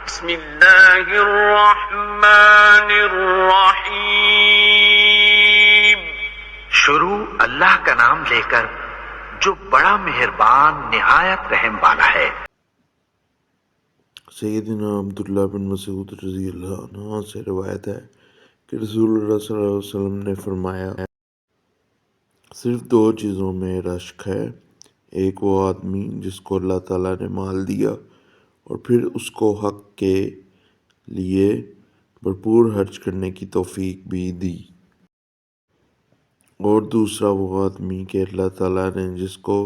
بسم اللہ الرحمن الرحیم۔ شروع اللہ کا نام لے کر جو بڑا مہربان نہایت رحم والا ہے۔ سیدنا عبداللہ بن مسعود رضی اللہ عنہ سے روایت ہے کہ رسول اللہ صلی اللہ علیہ وسلم نے فرمایا، صرف دو چیزوں میں رشک ہے، ایک وہ آدمی جس کو اللہ تعالیٰ نے مال دیا اور پھر اس کو حق کے لیے بھرپور خرچ کرنے کی توفیق بھی دی، اور دوسرا وہ آدمی کہ اللہ تعالیٰ نے جس کو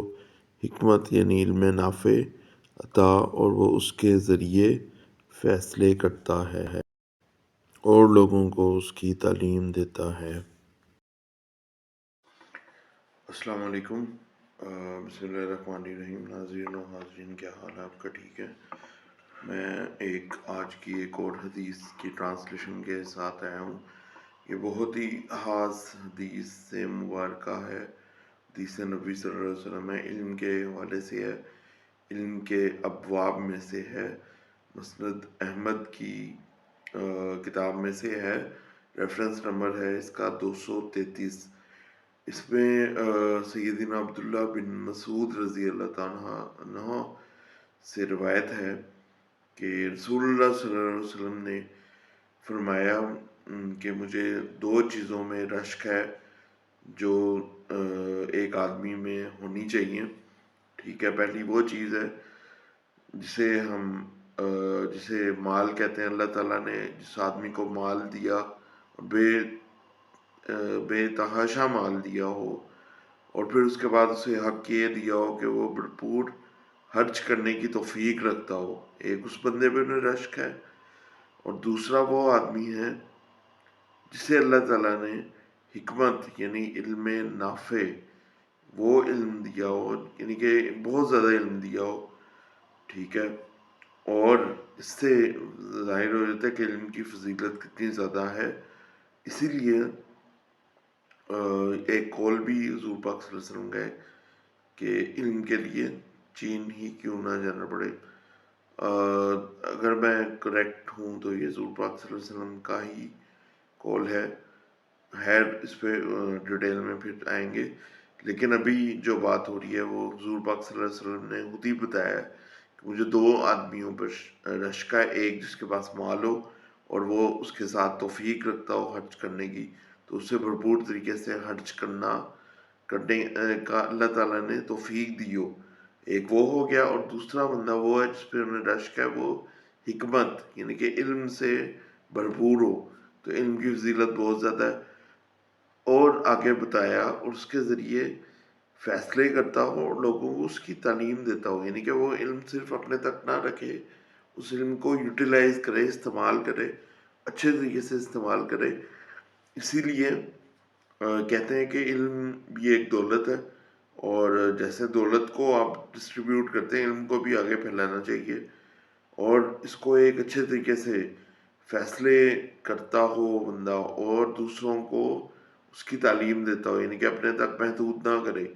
حکمت یعنی علم نافع عطا اور وہ اس کے ذریعے فیصلے کرتا ہے اور لوگوں کو اس کی تعلیم دیتا ہے۔ السلام علیکم۔ بسم اللہ الرحمن الرحیم۔ ناظرین و حاضرین، کیا حال ہے آپ کا؟ ٹھیک ہے۔ میں آج کی ایک اور حدیث کی ٹرانسلیشن کے ساتھ آیا ہوں۔ یہ بہت ہی خاص حدیث سے مبارکہ ہے، حدیث نبی صلی اللہ علیہ وسلم ہے، علم کے حوالے سے ہے، علم کے ابواب میں سے ہے، مسند احمد کی کتاب میں سے ہے، ریفرنس نمبر ہے اس کا 233۔ اس میں سیدنا عبداللہ بن مسعود رضی اللہ تعالیٰ عنہ سے روایت ہے کہ رسول اللہ صلی اللہ علیہ وسلم نے فرمایا کہ مجھے دو چیزوں میں رشک ہے جو ایک آدمی میں ہونی چاہیے۔ ٹھیک ہے، پہلی وہ چیز ہے جسے مال کہتے ہیں۔ اللہ تعالیٰ نے جس آدمی کو مال دیا، بے تحاشا مال دیا ہو، اور پھر اس کے بعد اسے حق یہ دیا ہو کہ وہ بھرپور خرچ کرنے کی توفیق رکھتا ہو، ایک اس بندے پہ رشک ہے۔ اور دوسرا وہ آدمی ہے جسے اللہ تعالیٰ نے حکمت یعنی علم نافع وہ علم دیا ہو، یعنی کہ بہت زیادہ علم دیا ہو۔ ٹھیک ہے، اور اس سے ظاہر ہو جاتا ہے کہ علم کی فضیلت کتنی زیادہ ہے۔ اسی لیے ایک قول بھی حضور پاک صلی اللہ علیہ وسلم کا ہے کہ علم کے لیے چین ہی کیوں نہ جانا پڑے۔ اگر میں کریکٹ ہوں تو یہ حضور پاک صلی اللہ علیہ وسلم کا ہی قول ہے، اس پہ ڈیٹیل میں پھر آئیں گے، لیکن ابھی جو بات ہو رہی ہے وہ حضور پاک صلی اللہ علیہ وسلم نے خود ہی بتایا ہے کہ مجھے دو آدمیوں پر رشک ہے، ایک جس کے پاس مال ہو اور وہ اس کے ساتھ توفیق رکھتا ہو خرچ کرنے کی، تو اسے بھرپور طریقے سے خرچ کرنے کا اللہ تعالیٰ نے توفیق دی ہو، ایک وہ ہو گیا۔ اور دوسرا بندہ وہ ہے جس پہ انہیں رشک ہے، وہ حکمت یعنی کہ علم سے بھرپور ہو، تو علم کی فضیلت بہت زیادہ ہے۔ اور آگے بتایا، اور اس کے ذریعے فیصلے کرتا ہو اور لوگوں کو اس کی تعلیم دیتا ہو، یعنی کہ وہ علم صرف اپنے تک نہ رکھے، اس علم کو یوٹیلائز کرے، استعمال کرے، اچھے طریقے سے استعمال کرے۔ اسی لیے کہتے ہیں کہ علم بھی ایک دولت ہے، اور جیسے دولت کو آپ ڈسٹریبیوٹ کرتے ہیں، علم کو بھی آگے پھیلانا چاہیے، اور اس کو ایک اچھے طریقے سے فیصلے کرتا ہو بندہ اور دوسروں کو اس کی تعلیم دیتا ہو، یعنی کہ اپنے تک محدود نہ کرے،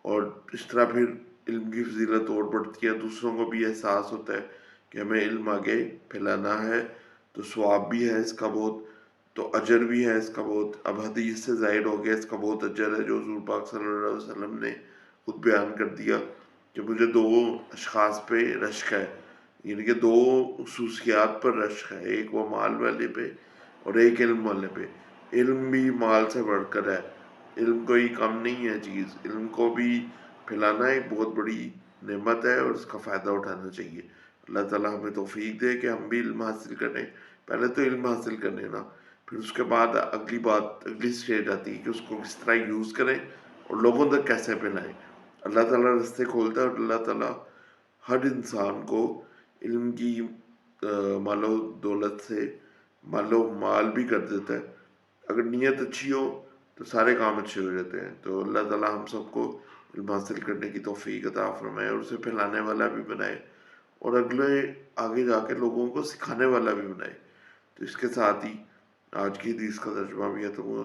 اور اس طرح پھر علم کی فضیلت اور بڑھتی ہے، دوسروں کو بھی احساس ہوتا ہے کہ ہمیں علم آگے پھیلانا ہے، تو ثواب بھی ہے اس کا بہت، تو اجر بھی ہے اس کا بہت۔ اب حدیث سے ظاہر ہو گیا اس کا بہت اجر ہے، جو حضور پاک صلی اللہ علیہ وسلم نے خود بیان کر دیا کہ مجھے دو اشخاص پہ رشک ہے، یعنی کہ دو خصوصیات پر رشک ہے، ایک وہ مال والے پہ اور ایک علم والے پہ۔ علم بھی مال سے بڑھ کر ہے، علم کوئی کم نہیں ہے چیز، علم کو بھی پھیلانا ایک بہت بڑی نعمت ہے اور اس کا فائدہ اٹھانا چاہیے۔ اللہ تعالیٰ ہمیں توفیق دے کہ ہم بھی علم حاصل کریں، پہلے تو علم حاصل کرنے نا، پھر اس کے بعد اگلی سٹیج آتی ہے کہ اس کو کس طرح یوز کریں اور لوگوں تک کیسے پھیلائیں۔ اللہ تعالیٰ رستے کھولتا ہے، اور اللہ تعالیٰ ہر انسان کو علم کی مال و دولت سے مال بھی کر دیتا ہے۔ اگر نیت اچھی ہو تو سارے کام اچھے ہو جاتے ہیں۔ تو اللہ تعالیٰ ہم سب کو علم حاصل کرنے کی توفیق عطا فرمائے اور اسے پھیلانے والا بھی بنائے، اور آگے جا کے لوگوں کو سکھانے والا بھی بنائے۔ تو اس کے ساتھ ہی آج کی حدیث کا ترجمہ بھی ختم ہوا۔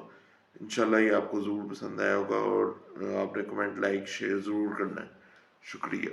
انشاءاللہ یہ آپ کو ضرور پسند آیا ہوگا، اور آپ نے کمنٹ، لائک، شیئر ضرور کرنا ہے۔ شکریہ۔